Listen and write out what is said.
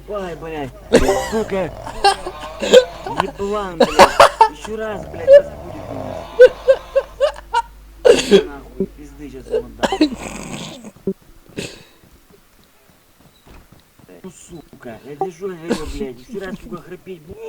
Ебай, блядь. Сука. Еблан, блядь. Еще раз, блядь, разбудит меня. Нахуй, пизды сейчас ему дам. Ну, сука. Я держу, я говорю, блядь. Еще раз, сука, храпеть буду.